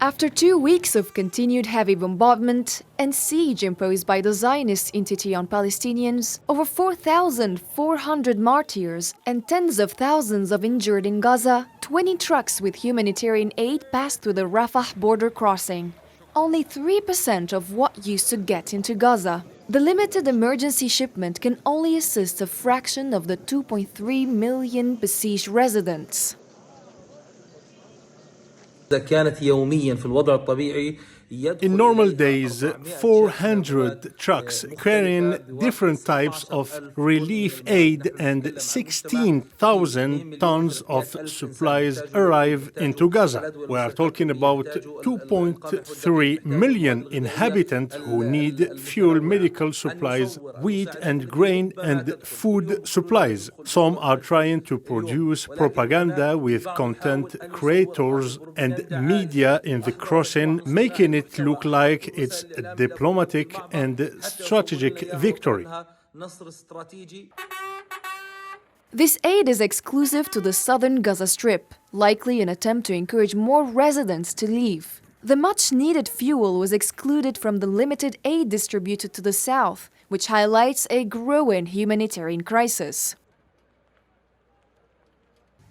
After 2 weeks of continued heavy bombardment and siege imposed by the Zionist entity on Palestinians, over 4,400 martyrs and tens of thousands of injured in Gaza, 20 trucks with humanitarian aid passed through the Rafah border crossing. Only 3% of what used to get into Gaza. The limited emergency shipment can only assist a fraction of the 2.3 million besieged residents. In normal days, 400 trucks carrying different types of relief aid and 16,000 tons of supplies arrive into Gaza. We are talking about 2.3 million inhabitants who need fuel, medical supplies, wheat and grain and food supplies. Some are trying to produce propaganda with content creators and media in the crossing, making it look like it's a diplomatic and strategic victory. This aid is exclusive to the southern Gaza Strip, likely an attempt to encourage more residents to leave. The much-needed fuel was excluded from the limited aid distributed to the south, which highlights a growing humanitarian crisis.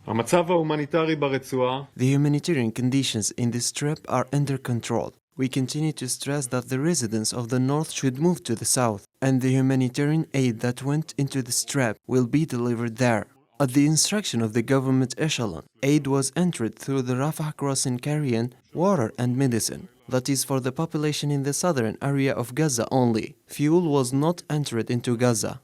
The humanitarian conditions in this strip are under control. We continue to stress that the residents of the north should move to the south, and the humanitarian aid that went into the strip will be delivered there. At the instruction of the government echelon, aid was entered through the Rafah crossing carrying water and medicine. That is for the population in the southern area of Gaza only. Fuel was not entered into Gaza.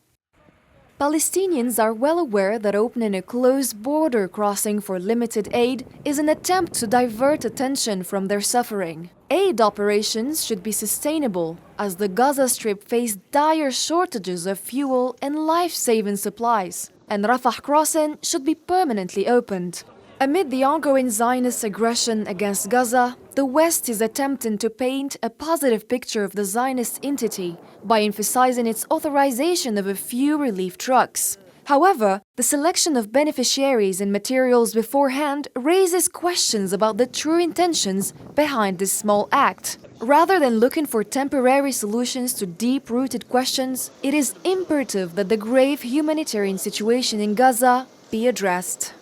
Palestinians are well aware that opening a closed border crossing for limited aid is an attempt to divert attention from their suffering. Aid operations should be sustainable, as the Gaza Strip faced dire shortages of fuel and life-saving supplies, and Rafah crossing should be permanently opened. Amid the ongoing Zionist aggression against Gaza, the West is attempting to paint a positive picture of the Zionist entity by emphasizing its authorization of a few relief trucks. However, the selection of beneficiaries and materials beforehand raises questions about the true intentions behind this small act. Rather than looking for temporary solutions to deep-rooted questions, it is imperative that the grave humanitarian situation in Gaza be addressed.